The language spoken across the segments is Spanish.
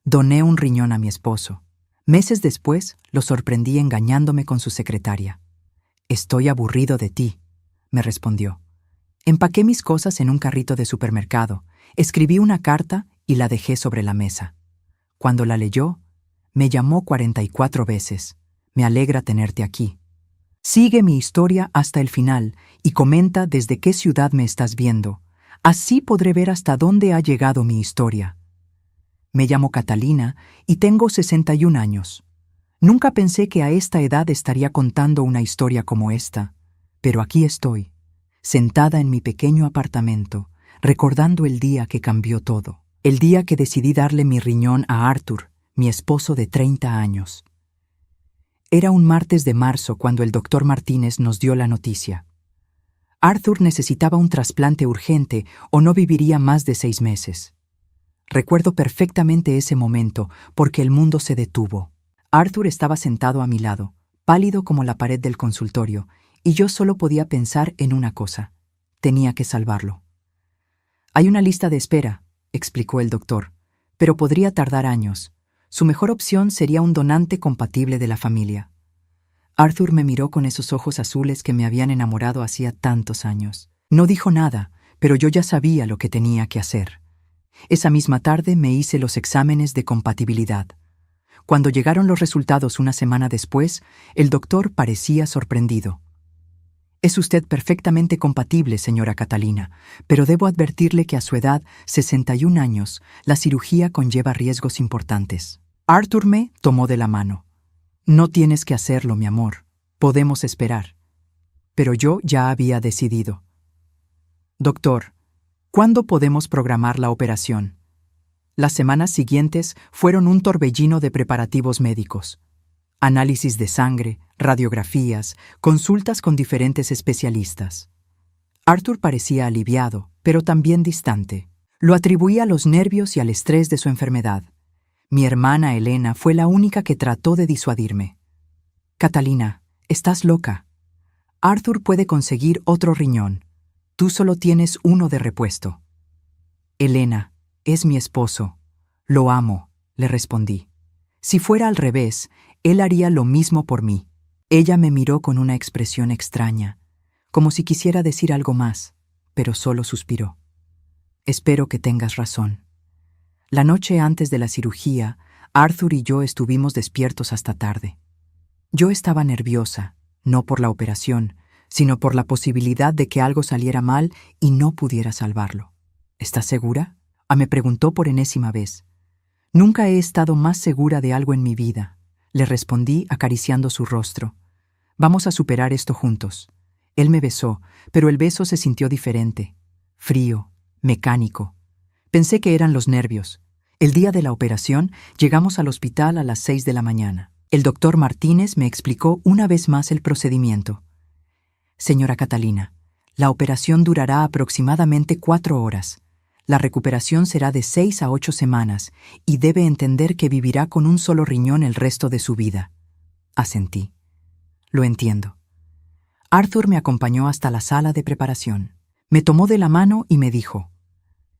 Doné un riñón a mi esposo. Meses después, lo sorprendí engañándome con su secretaria. «Estoy aburrido de ti», me respondió. Empaqué mis cosas en un carrito de supermercado, escribí una carta y la dejé sobre la mesa. Cuando la leyó, me llamó 44 veces. «Me alegra tenerte aquí. Sigue mi historia hasta el final y comenta desde qué ciudad me estás viendo. Así podré ver hasta dónde ha llegado mi historia. Me llamo Catalina y tengo 61 años. Nunca pensé que a esta edad estaría contando una historia como esta, pero aquí estoy, sentada en mi pequeño apartamento, recordando el día que cambió todo, el día que decidí darle mi riñón a Arthur, mi esposo de 30 años. Era un martes de marzo cuando el doctor Martínez nos dio la noticia. Arthur necesitaba un trasplante urgente o no viviría más de 6 meses. Recuerdo perfectamente ese momento porque el mundo se detuvo. Arthur estaba sentado a mi lado, pálido como la pared del consultorio, y yo solo podía pensar en una cosa: tenía que salvarlo. «Hay una lista de espera», explicó el doctor, «pero podría tardar años. Su mejor opción sería un donante compatible de la familia». Arthur me miró con esos ojos azules que me habían enamorado hacía tantos años. No dijo nada, pero yo ya sabía lo que tenía que hacer. Esa misma tarde me hice los exámenes de compatibilidad. Cuando llegaron los resultados una semana después, el doctor parecía sorprendido. «Es usted perfectamente compatible, señora Catalina, pero debo advertirle que a su edad, 61 años, la cirugía conlleva riesgos importantes». Arthur me tomó de la mano. «No tienes que hacerlo, mi amor. Podemos esperar». Pero yo ya había decidido. «Doctor, ¿cuándo podemos programar la operación?». Las semanas siguientes fueron un torbellino de preparativos médicos. Análisis de sangre, radiografías, consultas con diferentes especialistas. Arthur parecía aliviado, pero también distante. Lo atribuía a los nervios y al estrés de su enfermedad. Mi hermana Elena fue la única que trató de disuadirme. «Catalina, estás loca. Arthur puede conseguir otro riñón. Tú solo tienes uno de repuesto». «Elena, es mi esposo. Lo amo», le respondí. «Si fuera al revés, él haría lo mismo por mí». Ella me miró con una expresión extraña, como si quisiera decir algo más, pero solo suspiró. «Espero que tengas razón». La noche antes de la cirugía, Arthur y yo estuvimos despiertos hasta tarde. Yo estaba nerviosa, no por la operación, sino por la posibilidad de que algo saliera mal y no pudiera salvarlo. «¿Estás segura?», me preguntó por enésima vez. «Nunca he estado más segura de algo en mi vida», le respondí acariciando su rostro. «Vamos a superar esto juntos». Él me besó, pero el beso se sintió diferente, frío, mecánico. Pensé que eran los nervios. El día de la operación, llegamos al hospital a las 6 de la mañana. El doctor Martínez me explicó una vez más el procedimiento. «Señora Catalina, la operación durará aproximadamente 4 horas. La recuperación será de 6 a 8 semanas y debe entender que vivirá con un solo riñón el resto de su vida». Asentí. «Lo entiendo». Arthur me acompañó hasta la sala de preparación. Me tomó de la mano y me dijo: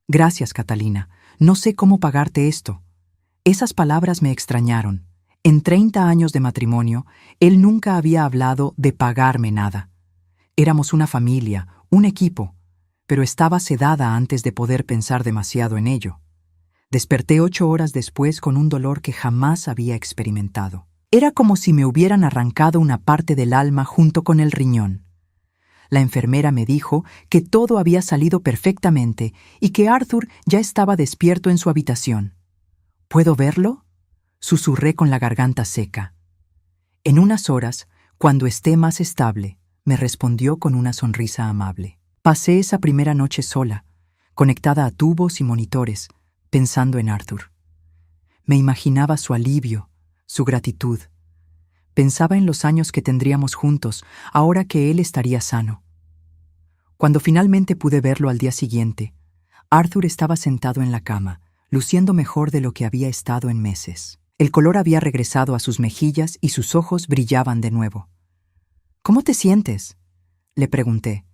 «Gracias, Catalina. No sé cómo pagarte esto». Esas palabras me extrañaron. En 30 años de matrimonio, él nunca había hablado de pagarme nada. Éramos una familia, un equipo, pero estaba sedada antes de poder pensar demasiado en ello. Desperté 8 horas después con un dolor que jamás había experimentado. Era como si me hubieran arrancado una parte del alma junto con el riñón. La enfermera me dijo que todo había salido perfectamente y que Arthur ya estaba despierto en su habitación. «¿Puedo verlo?», susurré con la garganta seca. «En unas horas, cuando esté más estable», me respondió con una sonrisa amable. Pasé esa primera noche sola, conectada a tubos y monitores, pensando en Arthur. Me imaginaba su alivio, su gratitud. Pensaba en los años que tendríamos juntos, ahora que él estaría sano. Cuando finalmente pude verlo al día siguiente, Arthur estaba sentado en la cama, luciendo mejor de lo que había estado en meses. El color había regresado a sus mejillas y sus ojos brillaban de nuevo. «¿Cómo te sientes?», le pregunté,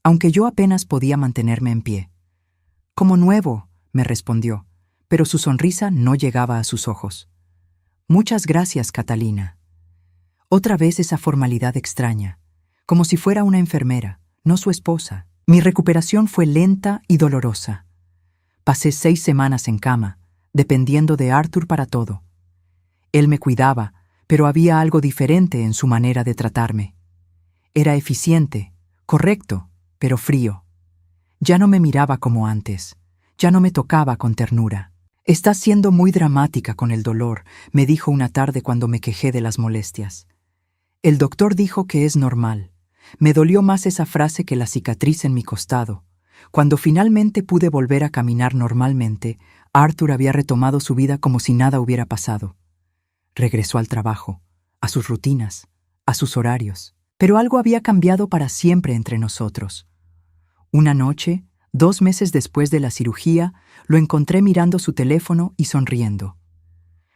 aunque yo apenas podía mantenerme en pie. «Como nuevo», me respondió. pero su sonrisa no llegaba a sus ojos. Muchas gracias, Catalina. Otra vez esa formalidad extraña, como si fuera una enfermera, no su esposa. Mi recuperación fue lenta y dolorosa. Pasé 6 semanas en cama, dependiendo de Arthur para todo. Él me cuidaba, pero había algo diferente en su manera de tratarme. Era eficiente, correcto, pero frío. Ya no me miraba como antes, ya no me tocaba con ternura. «Estás siendo muy dramática con el dolor», me dijo una tarde cuando me quejé de las molestias. El doctor dijo que es normal. Me dolió más esa frase que la cicatriz en mi costado. Cuando finalmente pude volver a caminar normalmente, Arthur había retomado su vida como si nada hubiera pasado. Regresó al trabajo, a sus rutinas, a sus horarios. Pero algo había cambiado para siempre entre nosotros. Una noche, 2 meses después de la cirugía, lo encontré mirando su teléfono y sonriendo.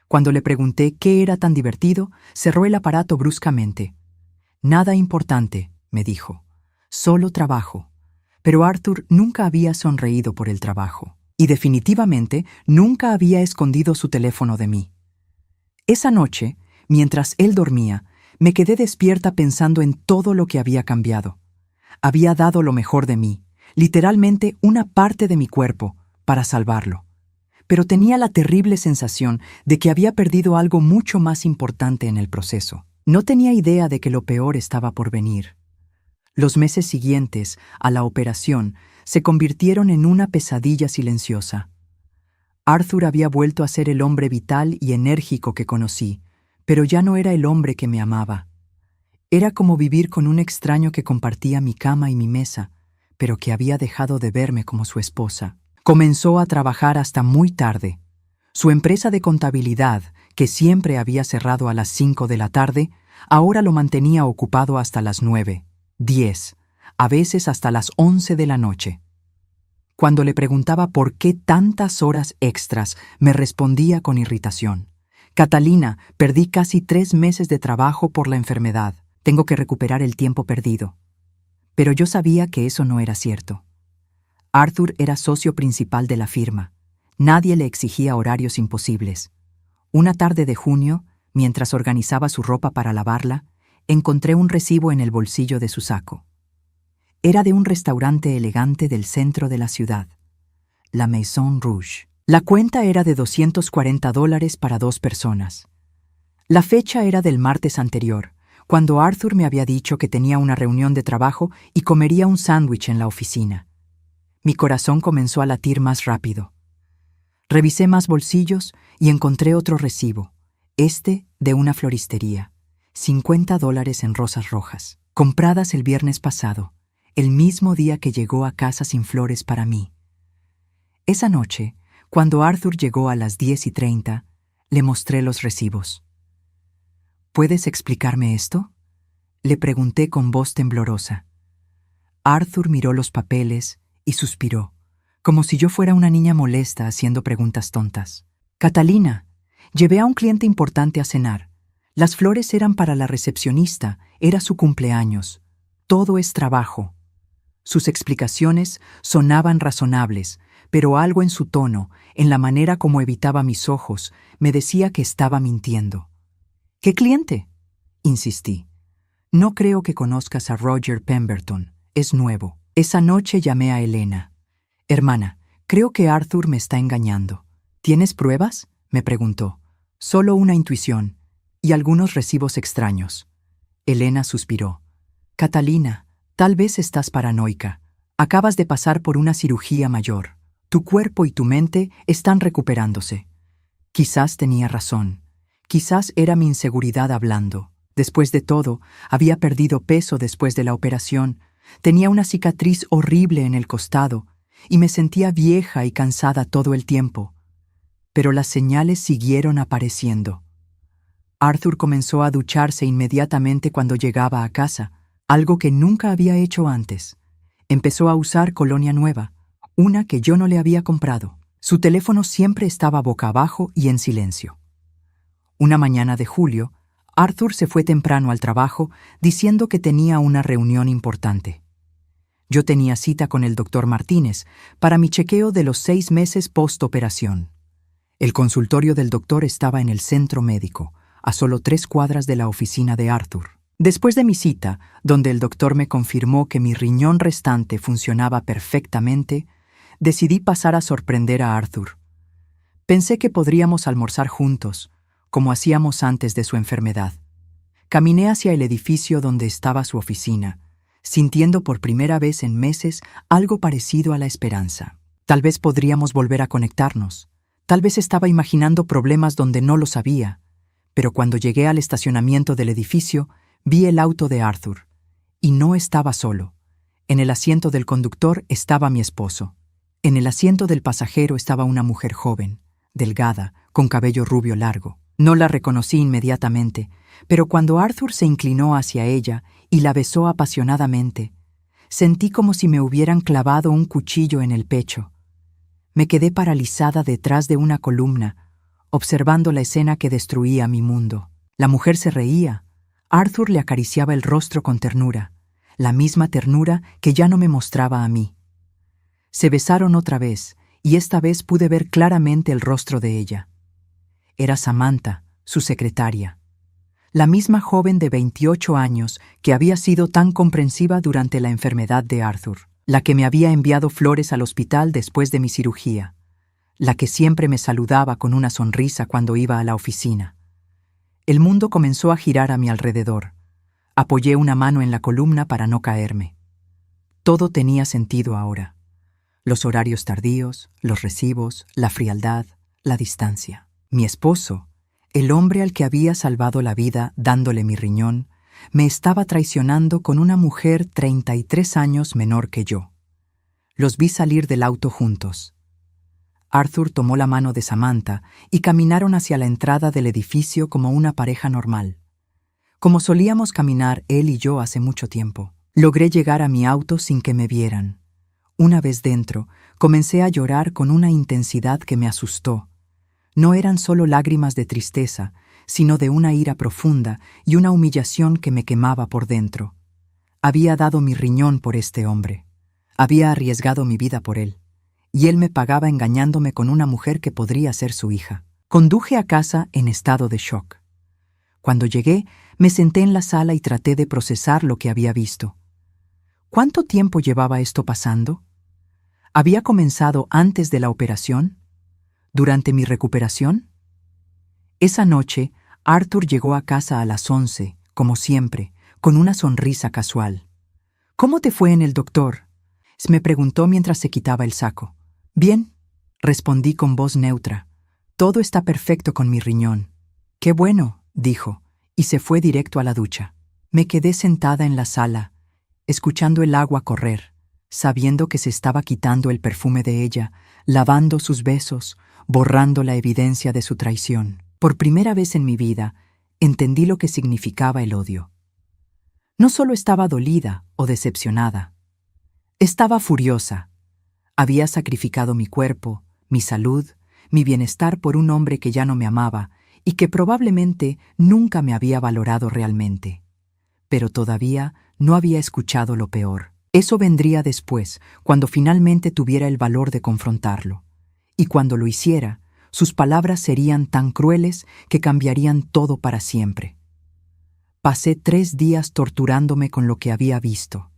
Cuando le pregunté qué era tan divertido, cerró el aparato bruscamente. «Nada importante», me dijo. «Solo trabajo». Pero Arthur nunca había sonreído por el trabajo. Y definitivamente nunca había escondido su teléfono de mí. Esa noche, mientras él dormía, me quedé despierta pensando en todo lo que había cambiado. Había dado lo mejor de mí, literalmente una parte de mi cuerpo, para salvarlo. Pero tenía la terrible sensación de que había perdido algo mucho más importante en el proceso. No tenía idea de que lo peor estaba por venir. Los meses siguientes a la operación se convirtieron en una pesadilla silenciosa. Arthur había vuelto a ser el hombre vital y enérgico que conocí, pero ya no era el hombre que me amaba. Era como vivir con un extraño que compartía mi cama y mi mesa, pero que había dejado de verme como su esposa. Comenzó a trabajar hasta muy tarde. Su empresa de contabilidad, que siempre había cerrado a las 5 de la tarde, ahora lo mantenía ocupado hasta las 9, 10, a veces hasta las 11 de la noche. Cuando le preguntaba por qué tantas horas extras, me respondía con irritación. «Catalina, perdí casi 3 meses de trabajo por la enfermedad. Tengo que recuperar el tiempo perdido». Pero yo sabía que eso no era cierto. Arthur era socio principal de la firma. Nadie le exigía horarios imposibles. Una tarde de junio, mientras organizaba su ropa para lavarla, encontré un recibo en el bolsillo de su saco. Era de un restaurante elegante del centro de la ciudad, la Maison Rouge. La cuenta era de $240 para 2 personas. La fecha era del martes anterior, cuando Arthur me había dicho que tenía una reunión de trabajo y comería un sándwich en la oficina. Mi corazón comenzó a latir más rápido. Revisé más bolsillos y encontré otro recibo, este de una floristería, $50 en rosas rojas, compradas el viernes pasado, el mismo día que llegó a casa sin flores para mí. Esa noche, cuando Arthur llegó a las 10:30, le mostré los recibos. «¿Puedes explicarme esto?», le pregunté con voz temblorosa. Arthur miró los papeles y suspiró, como si yo fuera una niña molesta haciendo preguntas tontas. «Catalina, llevé a un cliente importante a cenar. Las flores eran para la recepcionista, era su cumpleaños. Todo es trabajo». Sus explicaciones sonaban razonables, pero algo en su tono, en la manera como evitaba mis ojos, me decía que estaba mintiendo. «¿Qué cliente?», insistí. «No creo que conozcas a Roger Pemberton. Es nuevo». Esa noche llamé a Elena. «Hermana, creo que Arthur me está engañando». «¿Tienes pruebas?», me preguntó. «Solo una intuición y algunos recibos extraños». Elena suspiró. «Catalina, tal vez estás paranoica. Acabas de pasar por una cirugía mayor. Tu cuerpo y tu mente están recuperándose». Quizás tenía razón. Quizás era mi inseguridad hablando. Después de todo, había perdido peso después de la operación. Tenía una cicatriz horrible en el costado y me sentía vieja y cansada todo el tiempo. Pero las señales siguieron apareciendo. Arthur comenzó a ducharse inmediatamente cuando llegaba a casa, algo que nunca había hecho antes. Empezó a usar colonia nueva, una que yo no le había comprado. Su teléfono siempre estaba boca abajo y en silencio. Una mañana de julio, Arthur se fue temprano al trabajo diciendo que tenía una reunión importante. Yo tenía cita con el doctor Martínez para mi chequeo de los 6 meses post-operación. El consultorio del doctor estaba en el centro médico, a solo 3 cuadras de la oficina de Arthur. Después de mi cita, donde el doctor me confirmó que mi riñón restante funcionaba perfectamente, decidí pasar a sorprender a Arthur. Pensé que podríamos almorzar juntos, como hacíamos antes de su enfermedad. Caminé hacia el edificio donde estaba su oficina, sintiendo por primera vez en meses algo parecido a la esperanza. Tal vez podríamos volver a conectarnos. Tal vez estaba imaginando problemas donde no los había, pero cuando llegué al estacionamiento del edificio, vi el auto de Arthur. Y no estaba solo. En el asiento del conductor estaba mi esposo. En el asiento del pasajero estaba una mujer joven, delgada, con cabello rubio largo. No la reconocí inmediatamente, pero cuando Arthur se inclinó hacia ella y la besó apasionadamente, sentí como si me hubieran clavado un cuchillo en el pecho. Me quedé paralizada detrás de una columna, observando la escena que destruía mi mundo. La mujer se reía. Arthur le acariciaba el rostro con ternura, la misma ternura que ya no me mostraba a mí. Se besaron otra vez, y esta vez pude ver claramente el rostro de ella. Era Samantha, su secretaria. La misma joven de 28 años que había sido tan comprensiva durante la enfermedad de Arthur, la que me había enviado flores al hospital después de mi cirugía, la que siempre me saludaba con una sonrisa cuando iba a la oficina. El mundo comenzó a girar a mi alrededor. Apoyé una mano en la columna para no caerme. Todo tenía sentido ahora. Los horarios tardíos, los recibos, la frialdad, la distancia. Mi esposo, el hombre al que había salvado la vida dándole mi riñón, me estaba traicionando con una mujer 33 años menor que yo. Los vi salir del auto juntos. Arthur tomó la mano de Samantha y caminaron hacia la entrada del edificio como una pareja normal. Como solíamos caminar él y yo hace mucho tiempo. Logré llegar a mi auto sin que me vieran. Una vez dentro, comencé a llorar con una intensidad que me asustó. No eran solo lágrimas de tristeza, sino de una ira profunda y una humillación que me quemaba por dentro. Había dado mi riñón por este hombre. Había arriesgado mi vida por él. Y él me pagaba engañándome con una mujer que podría ser su hija. Conduje a casa en estado de shock. Cuando llegué, me senté en la sala y traté de procesar lo que había visto. ¿Cuánto tiempo llevaba esto pasando? ¿Había comenzado antes de la operación? ¿Durante mi recuperación? Esa noche, Arthur llegó a casa a las 11, como siempre, con una sonrisa casual. «¿Cómo te fue en el doctor?», me preguntó mientras se quitaba el saco. «Bien», respondí con voz neutra. «Todo está perfecto con mi riñón». «Qué bueno», dijo, y se fue directo a la ducha. Me quedé sentada en la sala, escuchando el agua correr, sabiendo que se estaba quitando el perfume de ella, lavando sus besos, borrando la evidencia de su traición. Por primera vez en mi vida, entendí lo que significaba el odio. No solo estaba dolida o decepcionada, estaba furiosa. Había sacrificado mi cuerpo, mi salud, mi bienestar por un hombre que ya no me amaba y que probablemente nunca me había valorado realmente. Pero todavía no había escuchado lo peor. Eso vendría después, cuando finalmente tuviera el valor de confrontarlo. Y cuando lo hiciera, sus palabras serían tan crueles que cambiarían todo para siempre. Pasé 3 días torturándome con lo que había visto.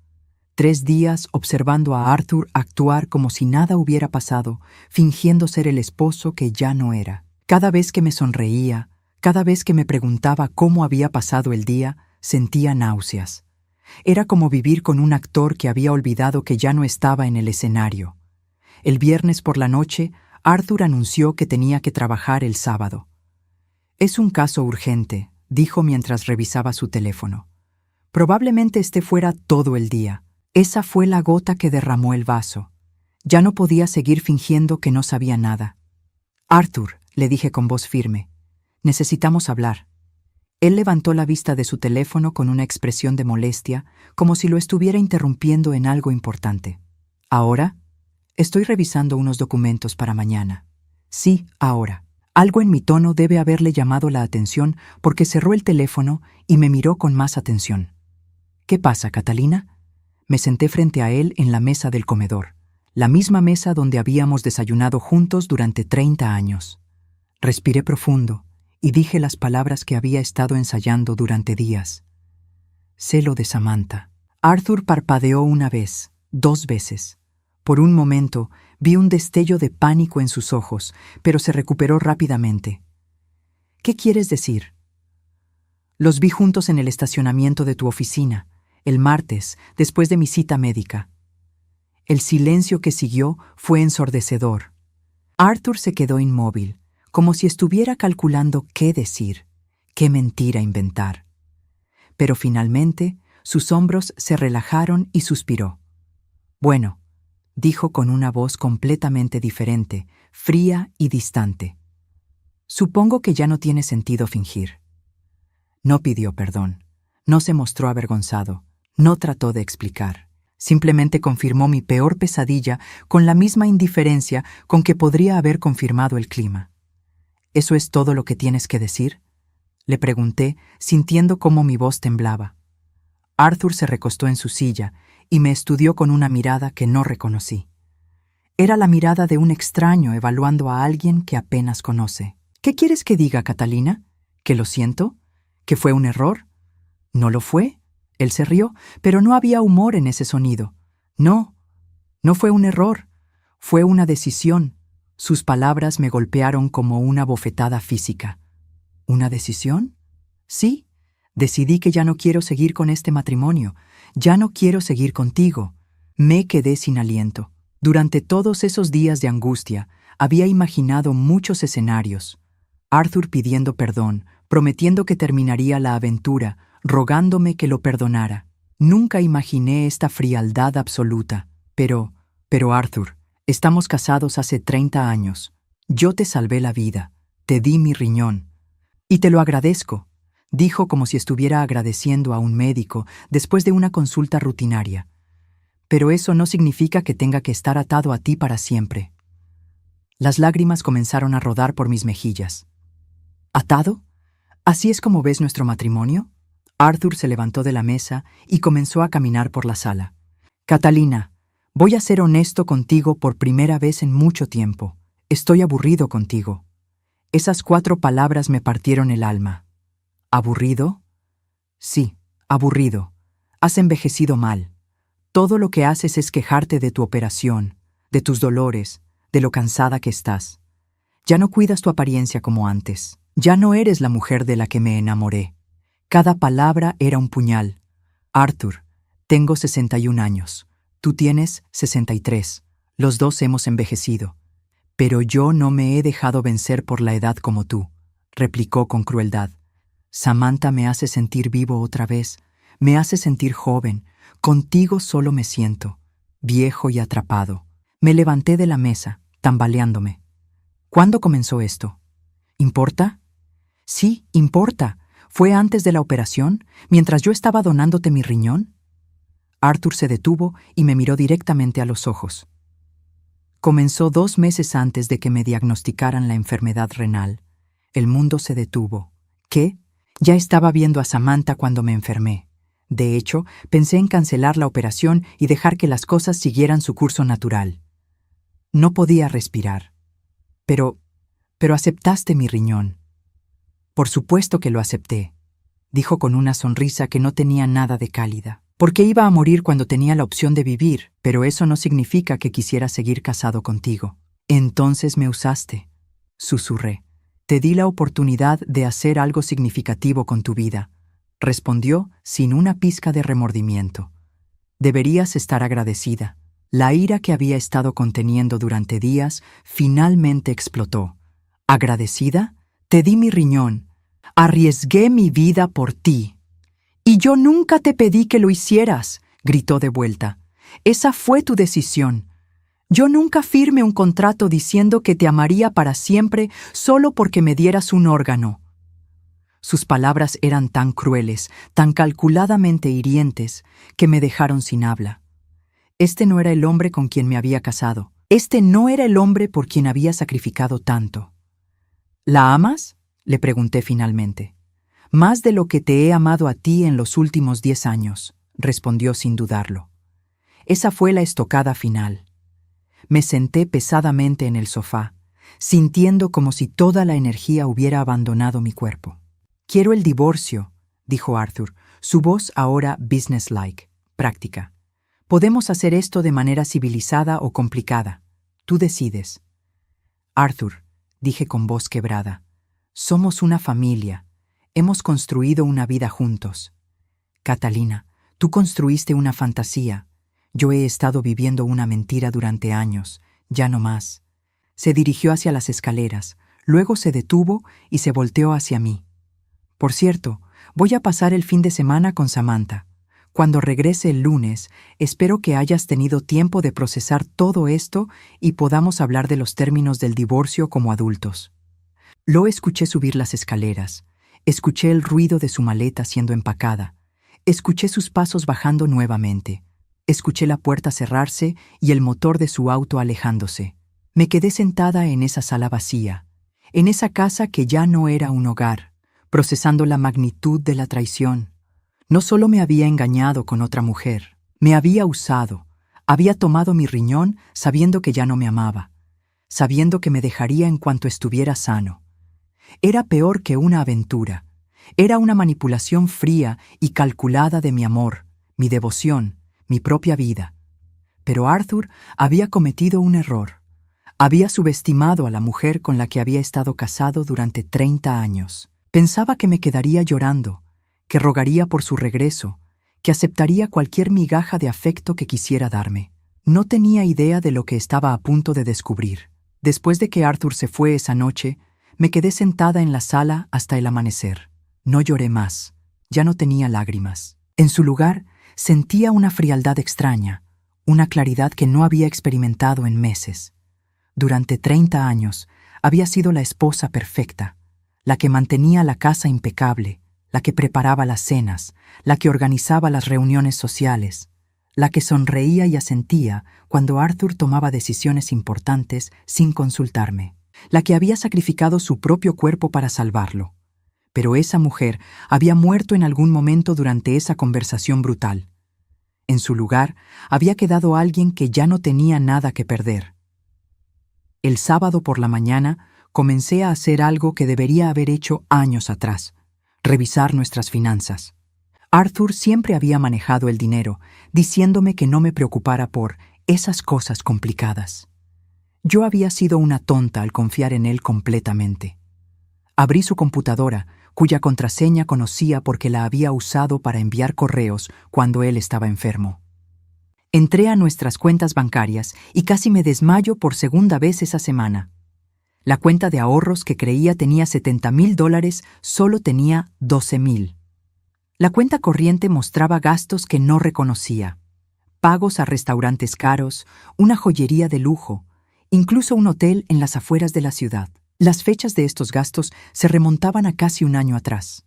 3 días observando a Arthur actuar como si nada hubiera pasado, fingiendo ser el esposo que ya no era. Cada vez que me sonreía, cada vez que me preguntaba cómo había pasado el día, sentía náuseas. Era como vivir con un actor que había olvidado que ya no estaba en el escenario. El viernes por la noche, Arthur anunció que tenía que trabajar el sábado. «Es un caso urgente», dijo mientras revisaba su teléfono. «Probablemente esté fuera todo el día». Esa fue la gota que derramó el vaso. Ya no podía seguir fingiendo que no sabía nada. «Arthur», le dije con voz firme, «necesitamos hablar». Él levantó la vista de su teléfono con una expresión de molestia, como si lo estuviera interrumpiendo en algo importante. «¿Ahora?» «Estoy revisando unos documentos para mañana». «Sí, ahora». Algo en mi tono debe haberle llamado la atención porque cerró el teléfono y me miró con más atención. «¿Qué pasa, Catalina?» Me senté frente a él en la mesa del comedor, la misma mesa donde habíamos desayunado juntos durante 30 años. Respiré profundo y dije las palabras que había estado ensayando durante días. Celo de Samantha. Arthur parpadeó una vez, 2 veces. Por un momento vi un destello de pánico en sus ojos, pero se recuperó rápidamente. ¿Qué quieres decir? Los vi juntos en el estacionamiento de tu oficina, el martes, después de mi cita médica. El silencio que siguió fue ensordecedor. Arthur se quedó inmóvil, como si estuviera calculando qué decir, qué mentira inventar. Pero finalmente, sus hombros se relajaron y suspiró. Bueno, dijo con una voz completamente diferente, fría y distante. Supongo que ya no tiene sentido fingir. No pidió perdón, no se mostró avergonzado, no trató de explicar. Simplemente confirmó mi peor pesadilla con la misma indiferencia con que podría haber confirmado el clima. ¿Eso es todo lo que tienes que decir?, le pregunté, sintiendo cómo mi voz temblaba. Arthur se recostó en su silla y me estudió con una mirada que no reconocí. Era la mirada de un extraño evaluando a alguien que apenas conoce. ¿Qué quieres que diga, Catalina? ¿Que lo siento? ¿Que fue un error? ¿No lo fue? Él se rió, pero no había humor en ese sonido. No, no fue un error. Fue una decisión. Sus palabras me golpearon como una bofetada física. ¿Una decisión? Sí, decidí que ya no quiero seguir con este matrimonio. Ya no quiero seguir contigo. Me quedé sin aliento. Durante todos esos días de angustia, había imaginado muchos escenarios. Arthur pidiendo perdón, prometiendo que terminaría la aventura, rogándome que lo perdonara. Nunca imaginé esta frialdad absoluta. Pero Arthur, estamos casados hace 30 años. Yo te salvé la vida, te di mi riñón. Y te lo agradezco, dijo como si estuviera agradeciendo a un médico después de una consulta rutinaria. Pero eso no significa que tenga que estar atado a ti para siempre. Las lágrimas comenzaron a rodar por mis mejillas. ¿Atado? ¿Así es como ves nuestro matrimonio? Arthur se levantó de la mesa y comenzó a caminar por la sala. Catalina, voy a ser honesto contigo por primera vez en mucho tiempo. Estoy aburrido contigo. Esas 4 palabras me partieron el alma. ¿Aburrido? Sí, aburrido. Has envejecido mal. Todo lo que haces es quejarte de tu operación, de tus dolores, de lo cansada que estás. Ya no cuidas tu apariencia como antes. Ya no eres la mujer de la que me enamoré. Cada palabra era un puñal. Arthur, tengo 61 años. Tú tienes 63. Los dos hemos envejecido. Pero yo no me he dejado vencer por la edad como tú, replicó con crueldad. Samantha me hace sentir vivo otra vez, me hace sentir joven. Contigo solo me siento, viejo y atrapado. Me levanté de la mesa, tambaleándome. ¿Cuándo comenzó esto? ¿Importa? Sí, importa. ¿Fue antes de la operación, mientras yo estaba donándote mi riñón? Arthur se detuvo y me miró directamente a los ojos. Comenzó 2 meses antes de que me diagnosticaran la enfermedad renal. El mundo se detuvo. ¿Qué? Ya estaba viendo a Samantha cuando me enfermé. De hecho, pensé en cancelar la operación y dejar que las cosas siguieran su curso natural. No podía respirar. Pero aceptaste mi riñón. Por supuesto que lo acepté, dijo con una sonrisa que no tenía nada de cálida. Porque iba a morir cuando tenía la opción de vivir, pero eso no significa que quisiera seguir casado contigo. Entonces me usaste, susurré. Te di la oportunidad de hacer algo significativo con tu vida, respondió sin una pizca de remordimiento. Deberías estar agradecida. La ira que había estado conteniendo durante días finalmente explotó. ¿Agradecida? Te di mi riñón. Arriesgué mi vida por ti. Y yo nunca te pedí que lo hicieras, gritó de vuelta. Esa fue tu decisión. Yo nunca firmé un contrato diciendo que te amaría para siempre solo porque me dieras un órgano. Sus palabras eran tan crueles, tan calculadamente hirientes, que me dejaron sin habla. Este no era el hombre con quien me había casado. Este no era el hombre por quien había sacrificado tanto. ¿La amas?, le pregunté finalmente. Más de lo que te he amado a ti en los últimos 10 años, respondió sin dudarlo. Esa fue la estocada final. Me senté pesadamente en el sofá. sintiendo como si toda la energía hubiera abandonado mi cuerpo. «Quiero el divorcio», dijo Arthur, su voz ahora businesslike, práctica. «Podemos hacer esto de manera civilizada o complicada. Tú decides». «Arthur», dije con voz quebrada, «somos una familia. Hemos construido una vida juntos. Catalina, tú construiste una fantasía. Yo he estado viviendo una mentira durante años. Ya no más». Se dirigió hacia las escaleras, luego se detuvo y se volteó hacia mí. «Por cierto, voy a pasar el fin de semana con Samantha. Cuando regrese el lunes, espero que hayas tenido tiempo de procesar todo esto y podamos hablar de los términos del divorcio como adultos». Lo escuché subir las escaleras, escuché el ruido de su maleta siendo empacada, escuché sus pasos bajando nuevamente, escuché la puerta cerrarse y el motor de su auto alejándose. Me quedé sentada en esa sala vacía, en esa casa que ya no era un hogar, procesando la magnitud de la traición. No solo me había engañado con otra mujer, me había usado, había tomado mi riñón sabiendo que ya no me amaba, sabiendo que me dejaría en cuanto estuviera sano. Era peor que una aventura, era una manipulación fría y calculada de mi amor, mi devoción, mi propia vida. Pero Arthur había cometido un error. Había subestimado a la mujer con la que había estado casado durante 30 años. Pensaba que me quedaría llorando, que rogaría por su regreso, que aceptaría cualquier migaja de afecto que quisiera darme. No tenía idea de lo que estaba a punto de descubrir. Después de que Arthur se fue esa noche, me quedé sentada en la sala hasta el amanecer. No lloré más, ya no tenía lágrimas. En su lugar, sentía una frialdad extraña, una claridad que no había experimentado en meses. Durante 30 años había sido la esposa perfecta, la que mantenía la casa impecable, la que preparaba las cenas, la que organizaba las reuniones sociales, la que sonreía y asentía cuando Arthur tomaba decisiones importantes sin consultarme, la que había sacrificado su propio cuerpo para salvarlo. Pero esa mujer había muerto en algún momento durante esa conversación brutal. En su lugar había quedado alguien que ya no tenía nada que perder. El sábado por la mañana comencé a hacer algo que debería haber hecho años atrás: revisar nuestras finanzas. Arthur siempre había manejado el dinero, diciéndome que no me preocupara por esas cosas complicadas. Yo había sido una tonta al confiar en él completamente. Abrí su computadora, cuya contraseña conocía porque la había usado para enviar correos cuando él estaba enfermo. Entré a nuestras cuentas bancarias y casi me desmayo por segunda vez esa semana. La cuenta de ahorros que creía tenía $70,000 solo tenía 12,000. La cuenta corriente mostraba gastos que no reconocía: pagos a restaurantes caros, una joyería de lujo, incluso un hotel en las afueras de la ciudad. Las fechas de estos gastos se remontaban a casi un año atrás.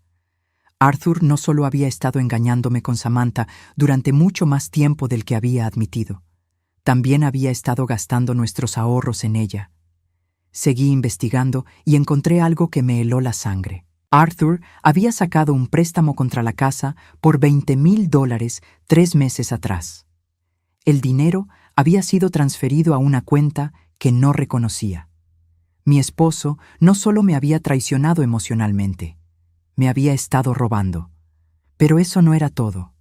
Arthur no solo había estado engañándome con Samantha durante mucho más tiempo del que había admitido, también había estado gastando nuestros ahorros en ella. Seguí investigando y encontré algo que me heló la sangre. Arthur había sacado un préstamo contra la casa por $20,000 3 meses atrás. El dinero había sido transferido a una cuenta que no reconocía. Mi esposo no solo me había traicionado emocionalmente, me había estado robando. Pero eso no era todo.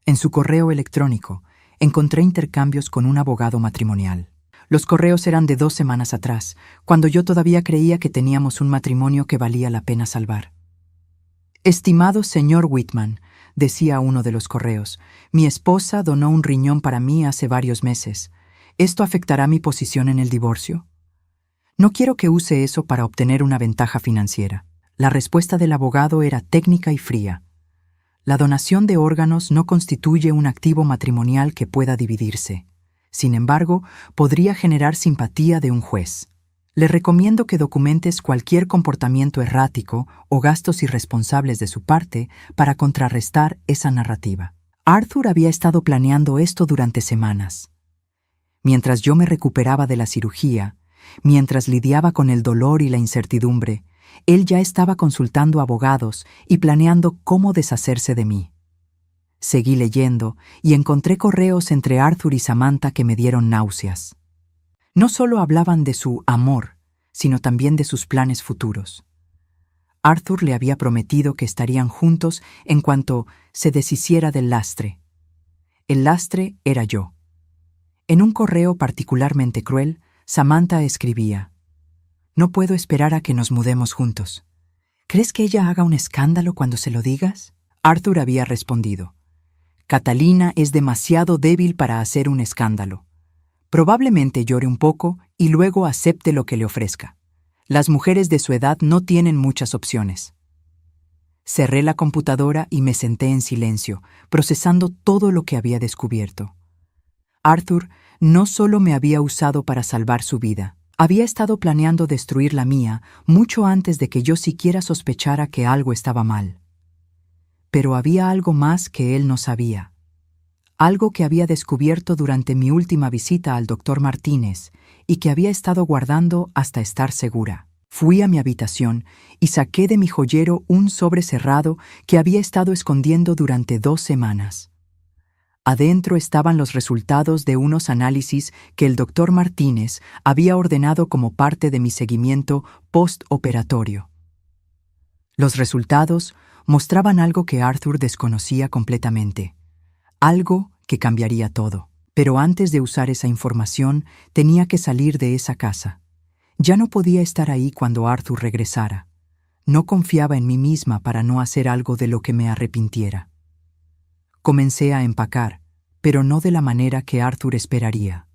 En su correo electrónico encontré intercambios con un abogado matrimonial. Los correos eran de 2 semanas atrás, cuando yo todavía creía que teníamos un matrimonio que valía la pena salvar. «Estimado señor Whitman», decía uno de los correos, «mi esposa donó un riñón para mí hace varios meses. ¿Esto afectará mi posición en el divorcio? No quiero que use eso para obtener una ventaja financiera». La respuesta del abogado era técnica y fría. La donación de órganos no constituye un activo matrimonial que pueda dividirse. Sin embargo, podría generar simpatía de un juez. Le recomiendo que documentes cualquier comportamiento errático o gastos irresponsables de su parte para contrarrestar esa narrativa. Arthur había estado planeando esto durante semanas. Mientras yo me recuperaba de la cirugía, mientras lidiaba con el dolor y la incertidumbre, él ya estaba consultando abogados y planeando cómo deshacerse de mí. Seguí leyendo y encontré correos entre Arthur y Samantha que me dieron náuseas. No solo hablaban de su amor, sino también de sus planes futuros. Arthur le había prometido que estarían juntos en cuanto se deshiciera del lastre. El lastre era yo. En un correo particularmente cruel, Samantha escribía: «No puedo esperar a que nos mudemos juntos. ¿Crees que ella haga un escándalo cuando se lo digas?». Arthur había respondido: «Catalina es demasiado débil para hacer un escándalo. Probablemente llore un poco y luego acepte lo que le ofrezca. Las mujeres de su edad no tienen muchas opciones». Cerré la computadora y me senté en silencio, procesando todo lo que había descubierto. Arthur no solo me había usado para salvar su vida, había estado planeando destruir la mía mucho antes de que yo siquiera sospechara que algo estaba mal. Pero había algo más que él no sabía. Algo que había descubierto durante mi última visita al doctor Martínez y que había estado guardando hasta estar segura. Fui a mi habitación y saqué de mi joyero un sobre cerrado que había estado escondiendo durante 2 semanas. Adentro estaban los resultados de unos análisis que el doctor Martínez había ordenado como parte de mi seguimiento postoperatorio. Los resultados mostraban algo que Arthur desconocía completamente, algo que cambiaría todo. Pero antes de usar esa información, tenía que salir de esa casa. Ya no podía estar ahí cuando Arthur regresara. No confiaba en mí misma para no hacer algo de lo que me arrepintiera. Comencé a empacar, pero no de la manera que Arthur esperaría.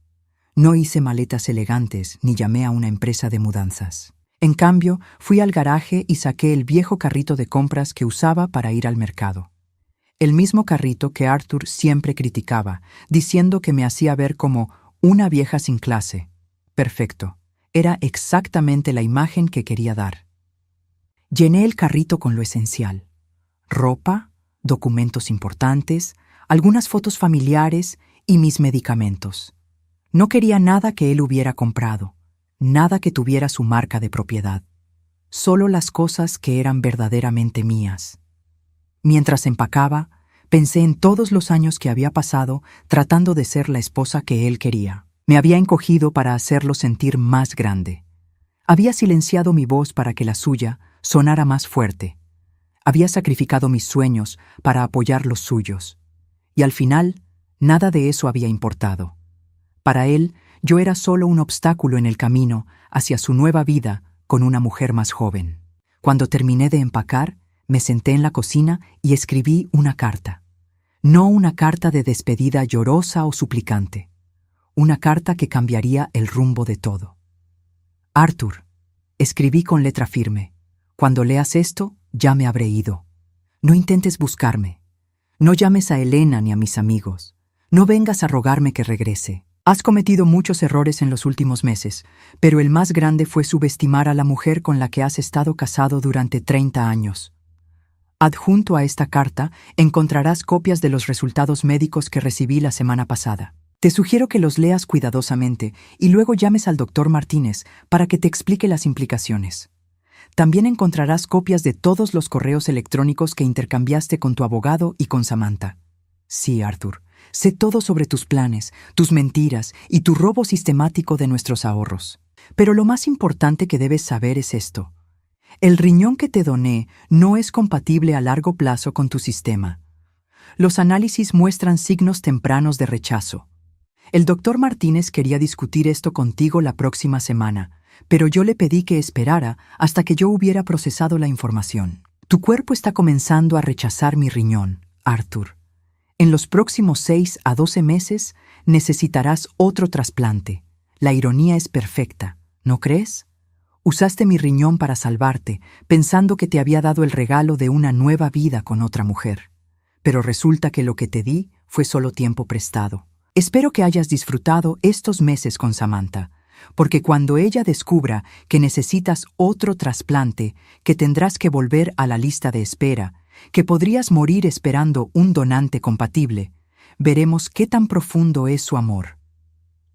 No hice maletas elegantes ni llamé a una empresa de mudanzas. En cambio, fui al garaje y saqué el viejo carrito de compras que usaba para ir al mercado. El mismo carrito que Arthur siempre criticaba, diciendo que me hacía ver como una vieja sin clase. Perfecto. Era exactamente la imagen que quería dar. Llené el carrito con lo esencial: ropa, documentos importantes, algunas fotos familiares y mis medicamentos. No quería nada que él hubiera comprado, nada que tuviera su marca de propiedad. Solo las cosas que eran verdaderamente mías. Mientras empacaba, pensé en todos los años que había pasado tratando de ser la esposa que él quería. Me había encogido para hacerlo sentir más grande. Había silenciado mi voz para que la suya sonara más fuerte. Había sacrificado mis sueños para apoyar los suyos. Y al final, nada de eso había importado. Para él, yo era solo un obstáculo en el camino hacia su nueva vida con una mujer más joven. Cuando terminé de empacar, me senté en la cocina y escribí una carta. No una carta de despedida llorosa o suplicante. Una carta que cambiaría el rumbo de todo. Arthur, escribí con letra firme: cuando leas esto, ya me habré ido. No intentes buscarme. No llames a Elena ni a mis amigos. No vengas a rogarme que regrese. Has cometido muchos errores en los últimos meses, pero el más grande fue subestimar a la mujer con la que has estado casado durante 30 años. Adjunto a esta carta encontrarás copias de los resultados médicos que recibí la semana pasada. Te sugiero que los leas cuidadosamente y luego llames al doctor Martínez para que te explique las implicaciones. También encontrarás copias de todos los correos electrónicos que intercambiaste con tu abogado y con Samantha. Sí, Arthur, sé todo sobre tus planes, tus mentiras y tu robo sistemático de nuestros ahorros. Pero lo más importante que debes saber es esto: el riñón que te doné no es compatible a largo plazo con tu sistema. Los análisis muestran signos tempranos de rechazo. El doctor Martínez quería discutir esto contigo la próxima semana, pero yo le pedí que esperara hasta que yo hubiera procesado la información. Tu cuerpo está comenzando a rechazar mi riñón, Arthur. En los próximos 6 a 12 meses necesitarás otro trasplante. La ironía es perfecta, ¿no crees? Usaste mi riñón para salvarte, pensando que te había dado el regalo de una nueva vida con otra mujer. Pero resulta que lo que te di fue solo tiempo prestado. Espero que hayas disfrutado estos meses con Samantha, porque cuando ella descubra que necesitas otro trasplante, que tendrás que volver a la lista de espera, que podrías morir esperando un donante compatible, veremos qué tan profundo es su amor.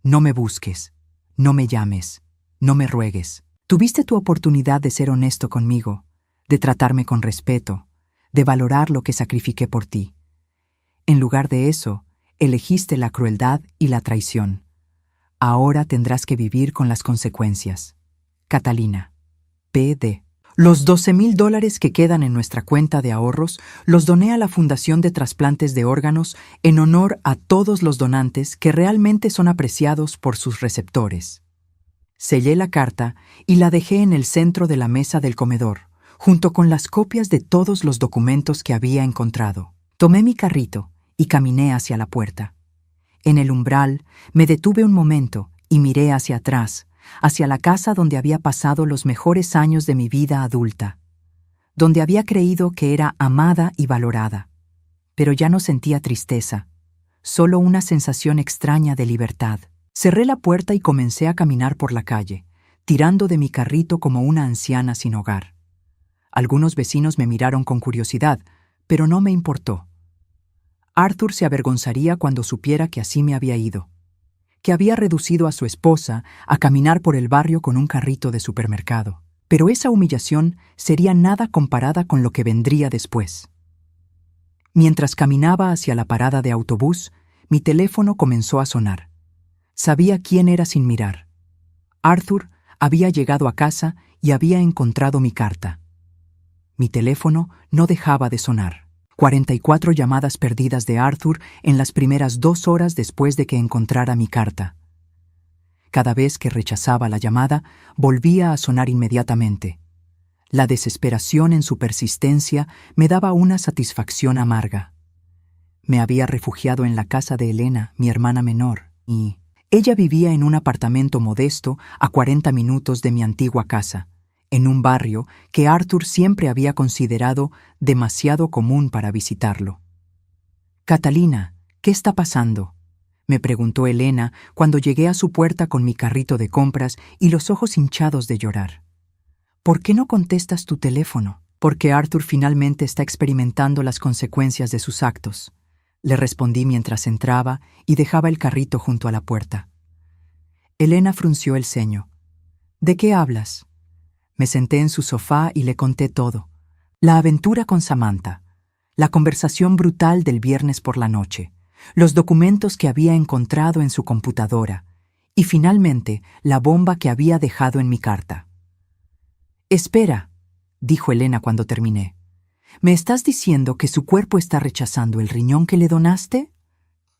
No me busques, no me llames, no me ruegues. Tuviste tu oportunidad de ser honesto conmigo, de tratarme con respeto, de valorar lo que sacrifiqué por ti. En lugar de eso, elegiste la crueldad y la traición. Ahora tendrás que vivir con las consecuencias. Catalina. P.D. Los $12,000 que quedan en nuestra cuenta de ahorros los doné a la Fundación de Trasplantes de Órganos en honor a todos los donantes que realmente son apreciados por sus receptores. Sellé la carta y la dejé en el centro de la mesa del comedor, junto con las copias de todos los documentos que había encontrado. Tomé mi carrito y caminé hacia la puerta. En el umbral me detuve un momento y miré hacia atrás, hacia la casa donde había pasado los mejores años de mi vida adulta, donde había creído que era amada y valorada. Pero ya no sentía tristeza, solo una sensación extraña de libertad. Cerré la puerta y comencé a caminar por la calle, tirando de mi carrito como una anciana sin hogar. Algunos vecinos me miraron con curiosidad, pero no me importó. Arthur se avergonzaría cuando supiera que así me había ido, que había reducido a su esposa a caminar por el barrio con un carrito de supermercado. Pero esa humillación sería nada comparada con lo que vendría después. Mientras caminaba hacia la parada de autobús, mi teléfono comenzó a sonar. Sabía quién era sin mirar. Arthur había llegado a casa y había encontrado mi carta. Mi teléfono no dejaba de sonar. 44 llamadas perdidas de Arthur en las primeras 2 horas después de que encontrara mi carta. Cada vez que rechazaba la llamada, volvía a sonar inmediatamente. La desesperación en su persistencia me daba una satisfacción amarga. Me había refugiado en la casa de Elena, mi hermana menor, y ella vivía en un apartamento modesto a 40 minutos de mi antigua casa, en un barrio que Arthur siempre había considerado demasiado común para visitarlo. «Catalina, ¿qué está pasando?», me preguntó Elena cuando llegué a su puerta con mi carrito de compras y los ojos hinchados de llorar. «¿Por qué no contestas tu teléfono?». «Porque Arthur finalmente está experimentando las consecuencias de sus actos», le respondí mientras entraba y dejaba el carrito junto a la puerta. Elena frunció el ceño. «¿De qué hablas?». Me senté en su sofá y le conté todo. La aventura con Samantha, la conversación brutal del viernes por la noche, los documentos que había encontrado en su computadora y finalmente la bomba que había dejado en mi carta. «Espera», dijo Elena cuando terminé. «¿Me estás diciendo que su cuerpo está rechazando el riñón que le donaste?».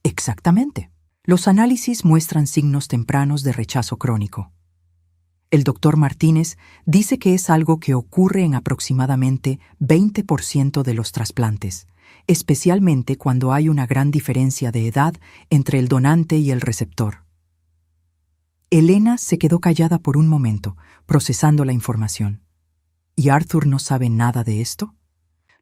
«Exactamente. Los análisis muestran signos tempranos de rechazo crónico. El doctor Martínez dice que es algo que ocurre en aproximadamente 20% de los trasplantes, especialmente cuando hay una gran diferencia de edad entre el donante y el receptor». Elena se quedó callada por un momento, procesando la información. ¿Y Arthur no sabe nada de esto?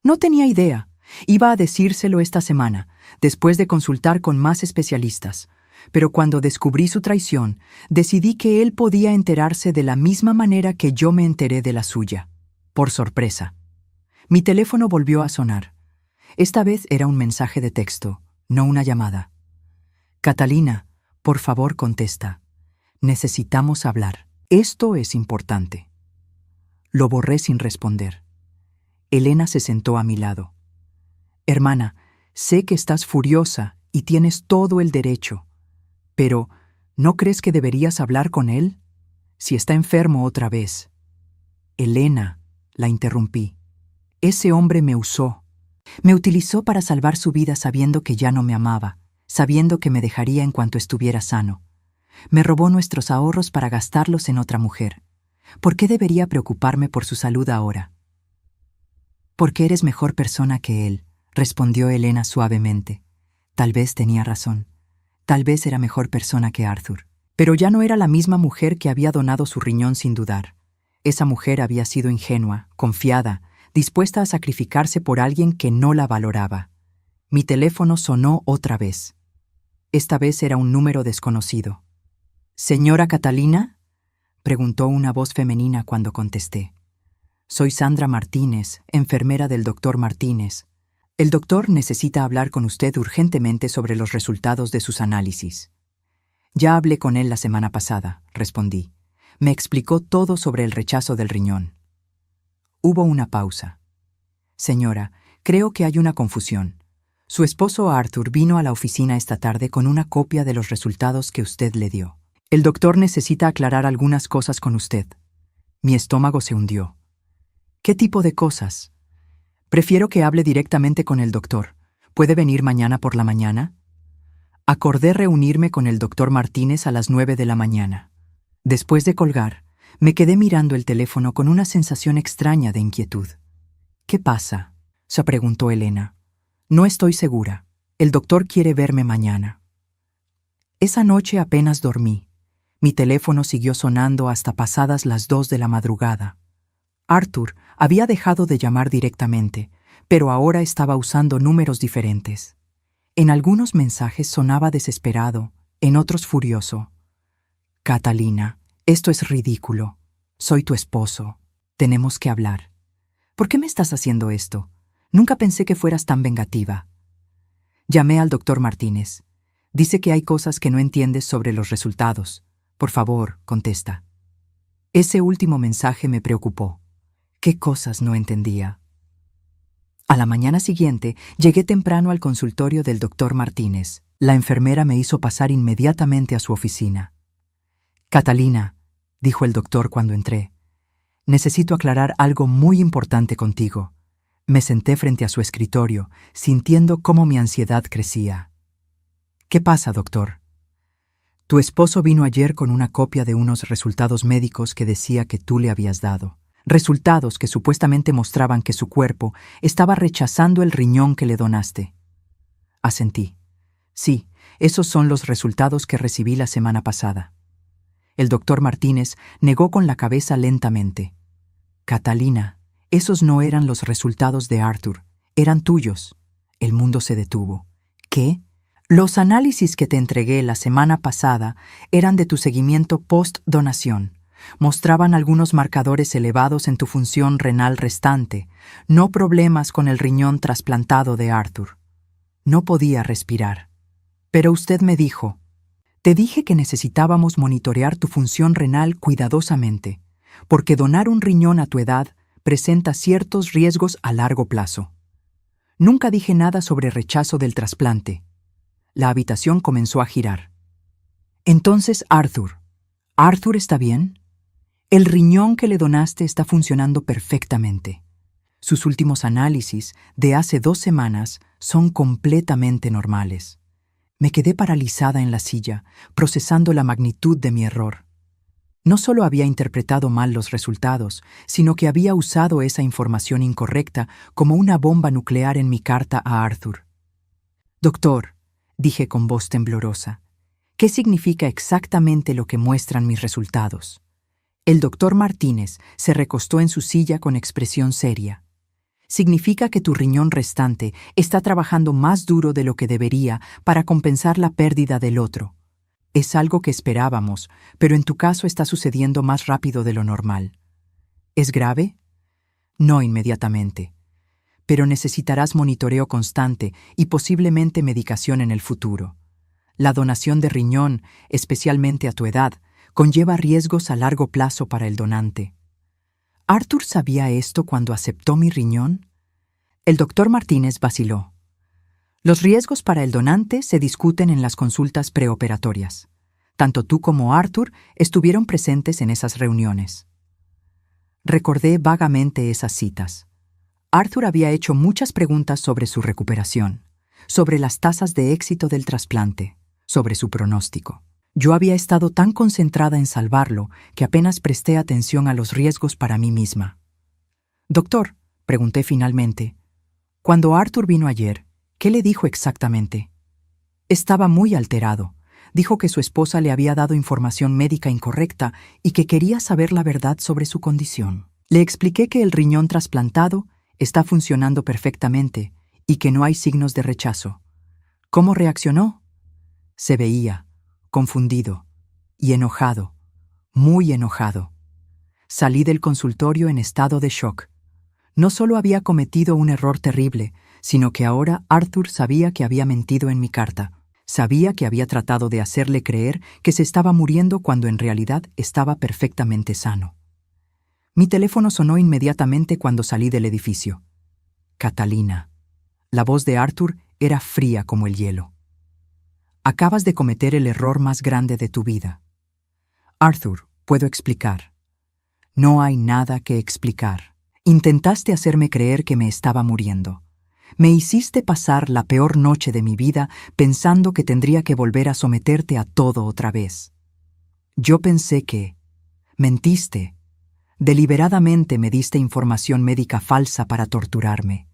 No tenía idea. Iba a decírselo esta semana, después de consultar con más especialistas. Pero cuando descubrí su traición, decidí que él podía enterarse de la misma manera que yo me enteré de la suya. Por sorpresa. Mi teléfono volvió a sonar. Esta vez era un mensaje de texto, no una llamada. «Catalina, por favor contesta. Necesitamos hablar. Esto es importante». Lo borré sin responder. Elena se sentó a mi lado. «Hermana, sé que estás furiosa y tienes todo el derecho. Pero, ¿no crees que deberías hablar con él? Si está enfermo otra vez». «Elena», la interrumpí. «Ese hombre me usó. Me utilizó para salvar su vida sabiendo que ya no me amaba, sabiendo que me dejaría en cuanto estuviera sano. Me robó nuestros ahorros para gastarlos en otra mujer. ¿Por qué debería preocuparme por su salud ahora?». «Porque eres mejor persona que él», respondió Elena suavemente. Tal vez tenía razón. Tal vez era mejor persona que Arthur. Pero ya no era la misma mujer que había donado su riñón sin dudar. Esa mujer había sido ingenua, confiada, dispuesta a sacrificarse por alguien que no la valoraba. Mi teléfono sonó otra vez. Esta vez era un número desconocido. «¿Señora Catalina?», preguntó una voz femenina cuando contesté. «Soy Sandra Martínez, enfermera del doctor Martínez. El doctor necesita hablar con usted urgentemente sobre los resultados de sus análisis». «Ya hablé con él la semana pasada», respondí. «Me explicó todo sobre el rechazo del riñón». Hubo una pausa. «Señora, creo que hay una confusión. Su esposo Arthur vino a la oficina esta tarde con una copia de los resultados que usted le dio. El doctor necesita aclarar algunas cosas con usted». Mi estómago se hundió. ¿Qué tipo de cosas? Prefiero que hable directamente con el doctor. ¿Puede venir mañana por la mañana? Acordé reunirme con el doctor Martínez a las 9 de la mañana. Después de colgar, me quedé mirando el teléfono con una sensación extraña de inquietud. ¿Qué pasa?, se preguntó Elena. No estoy segura. El doctor quiere verme mañana. Esa noche apenas dormí. Mi teléfono siguió sonando hasta pasadas las 2 de la madrugada. Arthur había dejado de llamar directamente, pero ahora estaba usando números diferentes. En algunos mensajes sonaba desesperado, en otros furioso. Catalina, esto es ridículo. Soy tu esposo. Tenemos que hablar. ¿Por qué me estás haciendo esto? Nunca pensé que fueras tan vengativa. Llamé al doctor Martínez. Dice que hay cosas que no entiendes sobre los resultados. Por favor, contesta. Ese último mensaje me preocupó. ¿Qué cosas no entendía? A la mañana siguiente, llegué temprano al consultorio del doctor Martínez. La enfermera me hizo pasar inmediatamente a su oficina. Catalina, dijo el doctor cuando entré, necesito aclarar algo muy importante contigo. Me senté frente a su escritorio, sintiendo cómo mi ansiedad crecía. ¿Qué pasa, doctor? Tu esposo vino ayer con una copia de unos resultados médicos que decía que tú le habías dado. Resultados que supuestamente mostraban que su cuerpo estaba rechazando el riñón que le donaste. Asentí. Sí, esos son los resultados que recibí la semana pasada. El doctor Martínez negó con la cabeza lentamente. Catalina, esos no eran los resultados de Arthur, eran tuyos. El mundo se detuvo. ¿Qué? Los análisis que te entregué la semana pasada eran de tu seguimiento post-donación. Mostraban algunos marcadores elevados en tu función renal restante, no problemas con el riñón trasplantado de Arthur. No podía respirar. Pero usted me dijo, te dije que necesitábamos monitorear tu función renal cuidadosamente, porque donar un riñón a tu edad presenta ciertos riesgos a largo plazo. Nunca dije nada sobre rechazo del trasplante. La habitación comenzó a girar. Entonces, ¿Arthur está bien? El riñón que le donaste está funcionando perfectamente. Sus últimos análisis, de hace 2 semanas, son completamente normales. Me quedé paralizada en la silla, procesando la magnitud de mi error. No solo había interpretado mal los resultados, sino que había usado esa información incorrecta como una bomba nuclear en mi carta a Arthur. Doctor, dije con voz temblorosa, ¿qué significa exactamente lo que muestran mis resultados? El doctor Martínez se recostó en su silla con expresión seria. Significa que tu riñón restante está trabajando más duro de lo que debería para compensar la pérdida del otro. Es algo que esperábamos, pero en tu caso está sucediendo más rápido de lo normal. ¿Es grave? No inmediatamente. Pero necesitarás monitoreo constante y posiblemente medicación en el futuro. La donación de riñón, especialmente a tu edad, conlleva riesgos a largo plazo para el donante. ¿Arthur sabía esto cuando aceptó mi riñón? El doctor Martínez vaciló. Los riesgos para el donante se discuten en las consultas preoperatorias. Tanto tú como Arthur estuvieron presentes en esas reuniones. Recordé vagamente esas citas. Arthur había hecho muchas preguntas sobre su recuperación, sobre las tasas de éxito del trasplante, sobre su pronóstico. Yo había estado tan concentrada en salvarlo que apenas presté atención a los riesgos para mí misma. Doctor, pregunté finalmente, cuando Arthur vino ayer, ¿qué le dijo exactamente? Estaba muy alterado. Dijo que su esposa le había dado información médica incorrecta y que quería saber la verdad sobre su condición. Le expliqué que el riñón trasplantado está funcionando perfectamente y que no hay signos de rechazo. ¿Cómo reaccionó? Se veía confundido y enojado, muy enojado. Salí del consultorio en estado de shock. No solo había cometido un error terrible, sino que ahora Arthur sabía que había mentido en mi carta. Sabía que había tratado de hacerle creer que se estaba muriendo cuando en realidad estaba perfectamente sano. Mi teléfono sonó inmediatamente cuando salí del edificio. Catalina. La voz de Arthur era fría como el hielo. Acabas de cometer el error más grande de tu vida. Arthur, puedo explicar. No hay nada que explicar. Intentaste hacerme creer que me estaba muriendo. Me hiciste pasar la peor noche de mi vida pensando que tendría que volver a someterte a todo otra vez. Yo pensé que... Mentiste. Deliberadamente me diste información médica falsa para torturarme.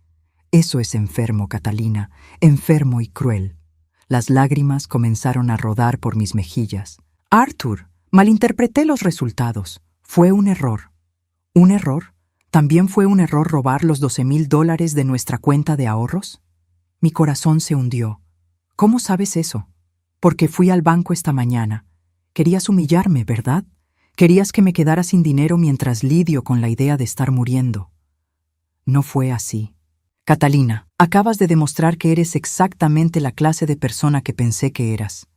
Eso es enfermo, Catalina, enfermo y cruel. Las lágrimas comenzaron a rodar por mis mejillas. Arthur, malinterpreté los resultados. Fue un error. ¿Un error? ¿También fue un error robar los $12,000 de nuestra cuenta de ahorros? Mi corazón se hundió. ¿Cómo sabes eso? Porque fui al banco esta mañana. Querías humillarme, ¿verdad? Querías que me quedara sin dinero mientras lidio con la idea de estar muriendo. No fue así. Catalina, acabas de demostrar que eres exactamente la clase de persona que pensé que eras.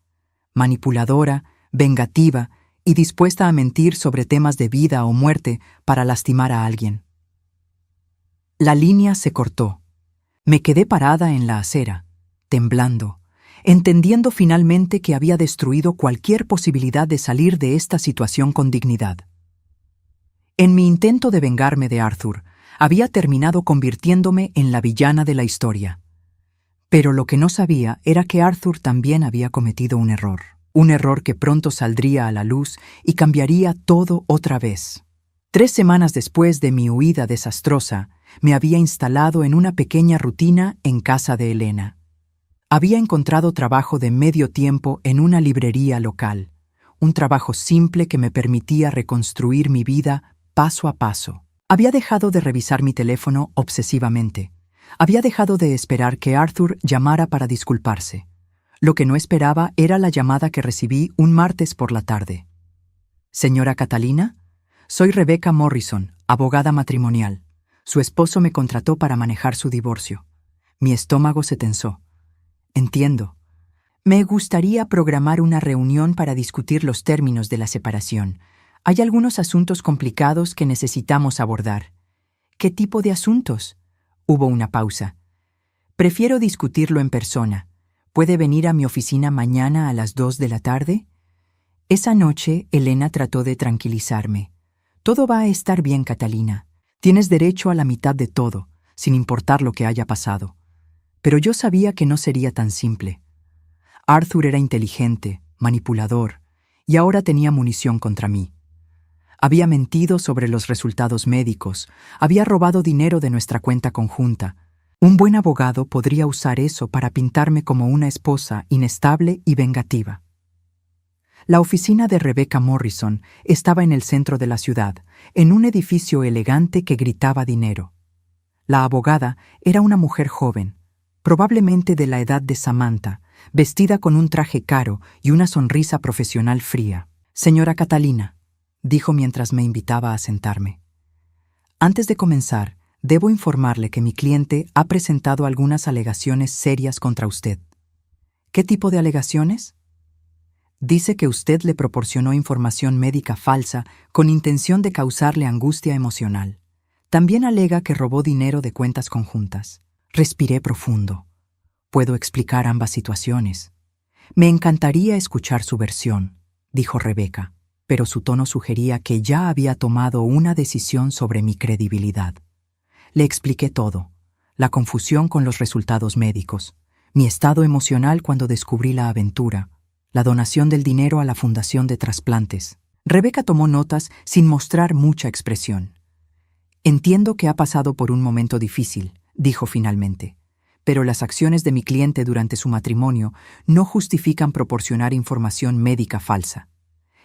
Manipuladora, vengativa y dispuesta a mentir sobre temas de vida o muerte para lastimar a alguien. La línea se cortó. Me quedé parada en la acera, temblando, entendiendo finalmente que había destruido cualquier posibilidad de salir de esta situación con dignidad. En mi intento de vengarme de Arthur, había terminado convirtiéndome en la villana de la historia. Pero lo que no sabía era que Arthur también había cometido un error que pronto saldría a la luz y cambiaría todo otra vez. 3 semanas después de mi huida desastrosa, me había instalado en una pequeña rutina en casa de Elena. Había encontrado trabajo de medio tiempo en una librería local, un trabajo simple que me permitía reconstruir mi vida paso a paso. Había dejado de revisar mi teléfono obsesivamente. Había dejado de esperar que Arthur llamara para disculparse. Lo que no esperaba era la llamada que recibí un martes por la tarde. «Señora Catalina, soy Rebecca Morrison, abogada matrimonial. Su esposo me contrató para manejar su divorcio». Mi estómago se tensó. «Entiendo. Me gustaría programar una reunión para discutir los términos de la separación. Hay algunos asuntos complicados que necesitamos abordar». «¿Qué tipo de asuntos?» Hubo una pausa. «Prefiero discutirlo en persona. ¿Puede venir a mi oficina mañana a las 2 de la tarde?» Esa noche, Elena trató de tranquilizarme. «Todo va a estar bien, Catalina. Tienes derecho a la mitad de todo, sin importar lo que haya pasado». Pero yo sabía que no sería tan simple. Arthur era inteligente, manipulador, y ahora tenía munición contra mí. Había mentido sobre los resultados médicos, había robado dinero de nuestra cuenta conjunta. Un buen abogado podría usar eso para pintarme como una esposa inestable y vengativa. La oficina de Rebecca Morrison estaba en el centro de la ciudad, en un edificio elegante que gritaba dinero. La abogada era una mujer joven, probablemente de la edad de Samantha, vestida con un traje caro y una sonrisa profesional fría. «Señora Catalina», dijo mientras me invitaba a sentarme. «Antes de comenzar, debo informarle que mi cliente ha presentado algunas alegaciones serias contra usted». «¿Qué tipo de alegaciones?» «Dice que usted le proporcionó información médica falsa con intención de causarle angustia emocional. También alega que robó dinero de cuentas conjuntas». Respiré profundo. Puedo explicar ambas situaciones. «Me encantaría escuchar su versión», dijo Rebecca, pero su tono sugería que ya había tomado una decisión sobre mi credibilidad. Le expliqué todo: la confusión con los resultados médicos, mi estado emocional cuando descubrí la aventura, la donación del dinero a la Fundación de Trasplantes. Rebecca tomó notas sin mostrar mucha expresión. «Entiendo que ha pasado por un momento difícil», dijo finalmente, «pero las acciones de mi cliente durante su matrimonio no justifican proporcionar información médica falsa.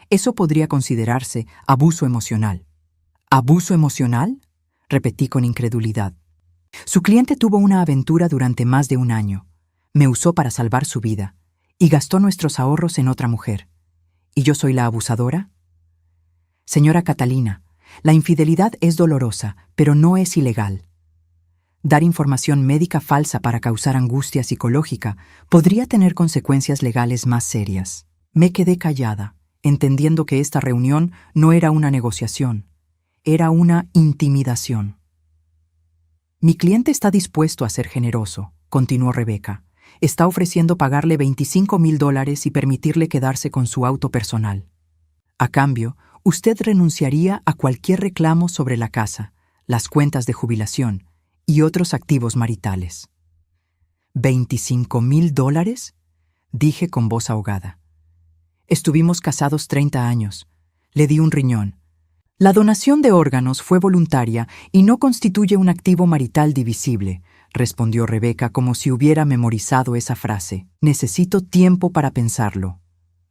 Eso podría considerarse abuso emocional». «¿Abuso emocional?», repetí con incredulidad. «Su cliente tuvo una aventura durante más de un año. Me usó para salvar su vida y gastó nuestros ahorros en otra mujer. ¿Y yo soy la abusadora?». «Señora Catalina, la infidelidad es dolorosa, pero no es ilegal. Dar información médica falsa para causar angustia psicológica podría tener consecuencias legales más serias». Me quedé callada, entendiendo que esta reunión no era una negociación, era una intimidación. «Mi cliente está dispuesto a ser generoso», continuó Rebecca. «Está ofreciendo pagarle $25,000 y permitirle quedarse con su auto personal. A cambio, usted renunciaría a cualquier reclamo sobre la casa, las cuentas de jubilación y otros activos maritales. ¿$25,000? Dije con voz ahogada. Estuvimos casados 30 años. Le di un riñón. La donación de órganos fue voluntaria y no constituye un activo marital divisible, respondió Rebeca como si hubiera memorizado esa frase. Necesito tiempo para pensarlo.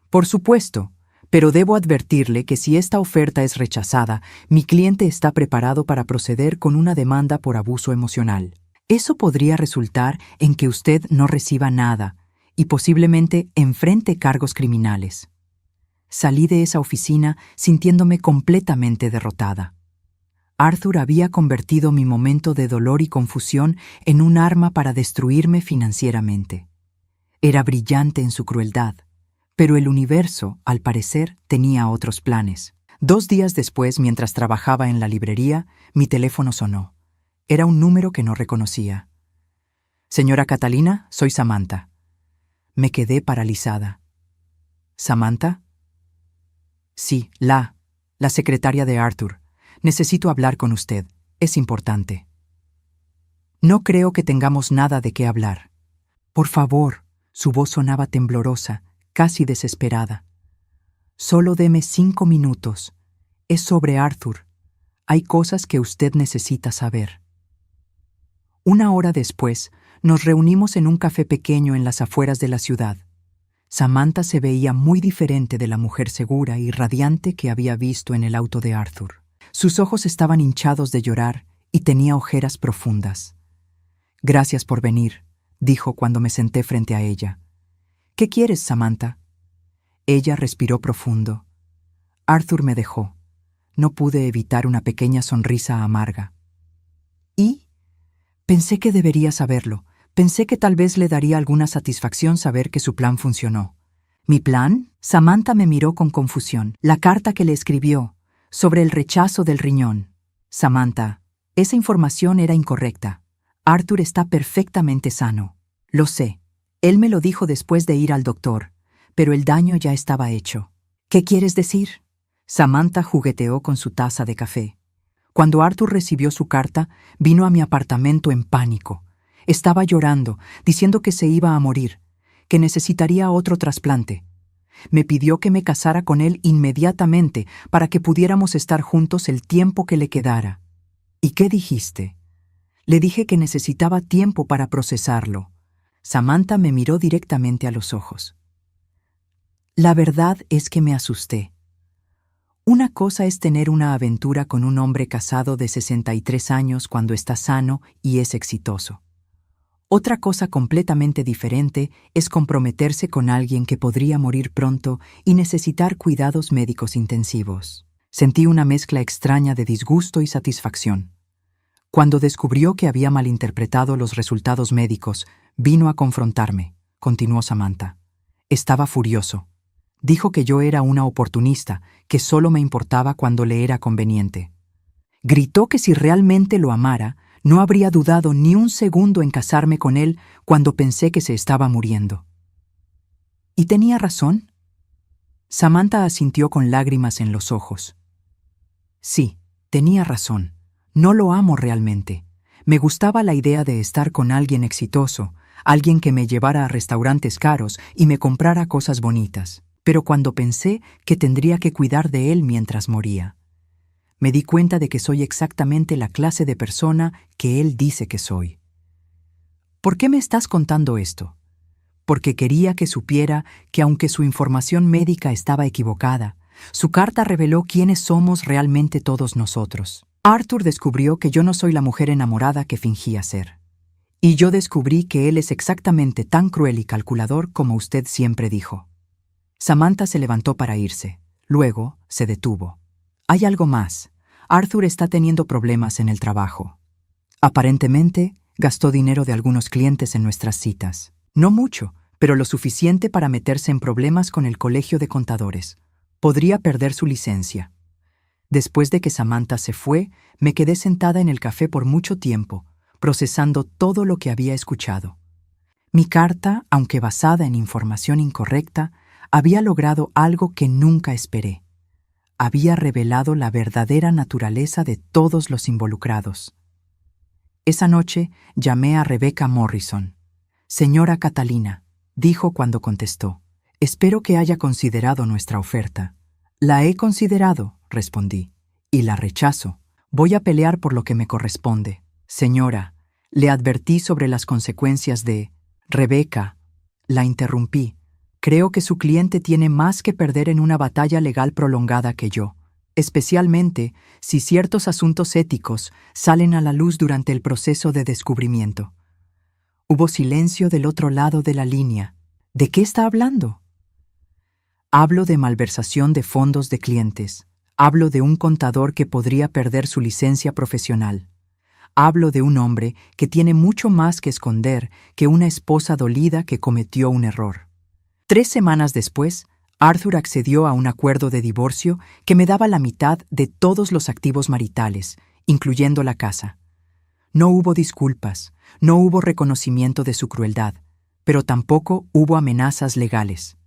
Por supuesto, pero debo advertirle que si esta oferta es rechazada, mi cliente está preparado para proceder con una demanda por abuso emocional. Eso podría resultar en que usted no reciba nada y posiblemente enfrente cargos criminales. Salí de esa oficina sintiéndome completamente derrotada. Arthur había convertido mi momento de dolor y confusión en un arma para destruirme financieramente. Era brillante en su crueldad, pero el universo, al parecer, tenía otros planes. 2 días después, mientras trabajaba en la librería, mi teléfono sonó. Era un número que no reconocía. «Señora Catalina, soy Samantha». Me quedé paralizada. «¿Samantha?» «Sí, la secretaria de Arthur. Necesito hablar con usted. Es importante». «No creo que tengamos nada de qué hablar». «Por favor». Su voz sonaba temblorosa, casi desesperada. «Solo deme 5 minutos. Es sobre Arthur. Hay cosas que usted necesita saber». 1 hora después, nos reunimos en un café pequeño en las afueras de la ciudad. Samantha se veía muy diferente de la mujer segura y radiante que había visto en el auto de Arthur. Sus ojos estaban hinchados de llorar y tenía ojeras profundas. «Gracias por venir», dijo cuando me senté frente a ella. «¿Qué quieres, Samantha?» Ella respiró profundo. Arthur me dejó. No pude evitar una pequeña sonrisa amarga. «¿Y?» Pensé que debería saberlo. Pensé que tal vez le daría alguna satisfacción saber que su plan funcionó. ¿Mi plan? Samantha me miró con confusión. La carta que le escribió, sobre el rechazo del riñón. Samantha, esa información era incorrecta. Arthur está perfectamente sano. Lo sé. Él me lo dijo después de ir al doctor, pero el daño ya estaba hecho. ¿Qué quieres decir? Samantha jugueteó con su taza de café. Cuando Arthur recibió su carta, vino a mi apartamento en pánico. Estaba llorando, diciendo que se iba a morir, que necesitaría otro trasplante. Me pidió que me casara con él inmediatamente para que pudiéramos estar juntos el tiempo que le quedara. ¿Y qué dijiste? Le dije que necesitaba tiempo para procesarlo. Samantha me miró directamente a los ojos. La verdad es que me asusté. Una cosa es tener una aventura con un hombre casado de 63 años cuando está sano y es exitoso. Otra cosa completamente diferente es comprometerse con alguien que podría morir pronto y necesitar cuidados médicos intensivos. Sentí una mezcla extraña de disgusto y satisfacción. Cuando descubrió que había malinterpretado los resultados médicos, vino a confrontarme, continuó Samantha. Estaba furioso. Dijo que yo era una oportunista, que solo me importaba cuando le era conveniente. Gritó que si realmente lo amara, no habría dudado ni un segundo en casarme con él cuando pensé que se estaba muriendo. ¿Y tenía razón? Samantha asintió con lágrimas en los ojos. Sí, tenía razón. No lo amo realmente. Me gustaba la idea de estar con alguien exitoso, alguien que me llevara a restaurantes caros y me comprara cosas bonitas. Pero cuando pensé que tendría que cuidar de él mientras moría, me di cuenta de que soy exactamente la clase de persona que él dice que soy. ¿Por qué me estás contando esto? Porque quería que supiera que aunque su información médica estaba equivocada, su carta reveló quiénes somos realmente todos nosotros. Arthur descubrió que yo no soy la mujer enamorada que fingía ser. Y yo descubrí que él es exactamente tan cruel y calculador como usted siempre dijo. Samantha se levantó para irse. Luego se detuvo. Hay algo más. Arthur está teniendo problemas en el trabajo. Aparentemente, gastó dinero de algunos clientes en nuestras citas. No mucho, pero lo suficiente para meterse en problemas con el colegio de contadores. Podría perder su licencia. Después de que Samantha se fue, me quedé sentada en el café por mucho tiempo, procesando todo lo que había escuchado. Mi carta, aunque basada en información incorrecta, había logrado algo que nunca esperé. había revelado la verdadera naturaleza de todos los involucrados. Esa noche llamé a Rebecca Morrison. «Señora Catalina», dijo cuando contestó, «espero que haya considerado nuestra oferta». «La he considerado», respondí, «y la rechazo. Voy a pelear por lo que me corresponde». «Señora», le advertí sobre las consecuencias de... «Rebecca», la interrumpí, «creo que su cliente tiene más que perder en una batalla legal prolongada que yo, especialmente si ciertos asuntos éticos salen a la luz durante el proceso de descubrimiento». Hubo silencio del otro lado de la línea. ¿De qué está hablando? Hablo de malversación de fondos de clientes. Hablo de un contador que podría perder su licencia profesional. Hablo de un hombre que tiene mucho más que esconder que una esposa dolida que cometió un error. 3 semanas después, Arthur accedió a un acuerdo de divorcio que me daba la mitad de todos los activos maritales, incluyendo la casa. No hubo disculpas, no hubo reconocimiento de su crueldad, pero tampoco hubo amenazas legales.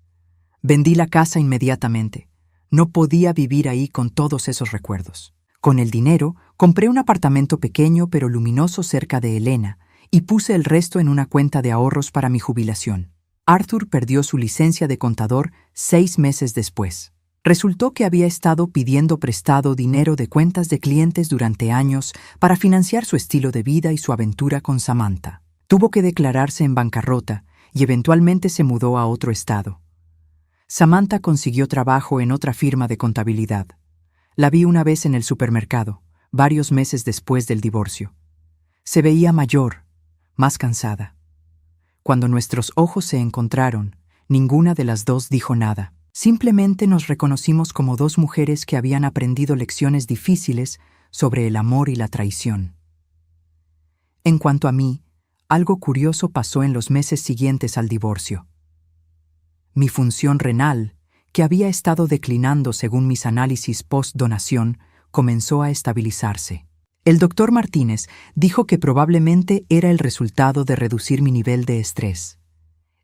Vendí la casa inmediatamente. No podía vivir ahí con todos esos recuerdos. Con el dinero, compré un apartamento pequeño pero luminoso cerca de Helena y puse el resto en una cuenta de ahorros para mi jubilación. Arthur perdió su licencia de contador 6 meses después. Resultó que había estado pidiendo prestado dinero de cuentas de clientes durante años para financiar su estilo de vida y su aventura con Samantha. Tuvo que declararse en bancarrota y eventualmente se mudó a otro estado. Samantha consiguió trabajo en otra firma de contabilidad. La vi una vez en el supermercado, varios meses después del divorcio. Se veía mayor, más cansada. Cuando nuestros ojos se encontraron, ninguna de las dos dijo nada. Simplemente nos reconocimos como 2 mujeres que habían aprendido lecciones difíciles sobre el amor y la traición. En cuanto a mí, algo curioso pasó en los meses siguientes al divorcio. Mi función renal, que había estado declinando según mis análisis post-donación, comenzó a estabilizarse. El doctor Martínez dijo que probablemente era el resultado de reducir mi nivel de estrés.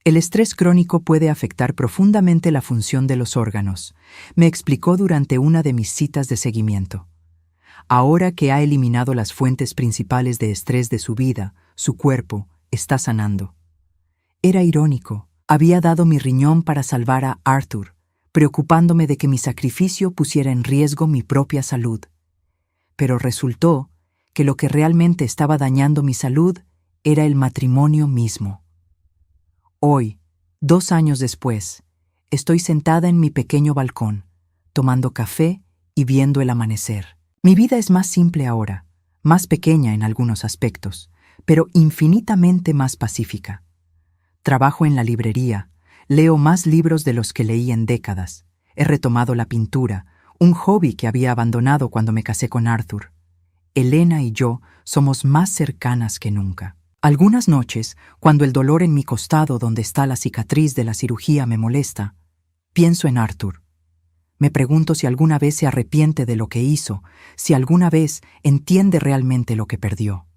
El estrés crónico puede afectar profundamente la función de los órganos, me explicó durante una de mis citas de seguimiento. Ahora que ha eliminado las fuentes principales de estrés de su vida, su cuerpo está sanando. Era irónico. Había dado mi riñón para salvar a Arthur, preocupándome de que mi sacrificio pusiera en riesgo mi propia salud. Pero resultó que lo que realmente estaba dañando mi salud era el matrimonio mismo. Hoy, 2 años después, estoy sentada en mi pequeño balcón, tomando café y viendo el amanecer. Mi vida es más simple ahora, más pequeña en algunos aspectos, pero infinitamente más pacífica. Trabajo en la librería, leo más libros de los que leí en décadas. He retomado la pintura, un hobby que había abandonado cuando me casé con Arthur. Helena y yo somos más cercanas que nunca. Algunas noches, cuando el dolor en mi costado donde está la cicatriz de la cirugía me molesta, pienso en Arthur. Me pregunto si alguna vez se arrepiente de lo que hizo, si alguna vez entiende realmente lo que perdió.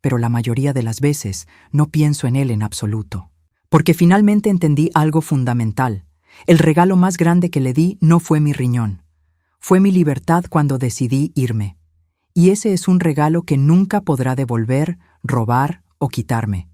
Pero la mayoría de las veces no pienso en él en absoluto. Porque finalmente entendí algo fundamental. El regalo más grande que le di no fue mi riñón. Fue mi libertad cuando decidí irme. Y ese es un regalo que nunca podrá devolver, robar o quitarme.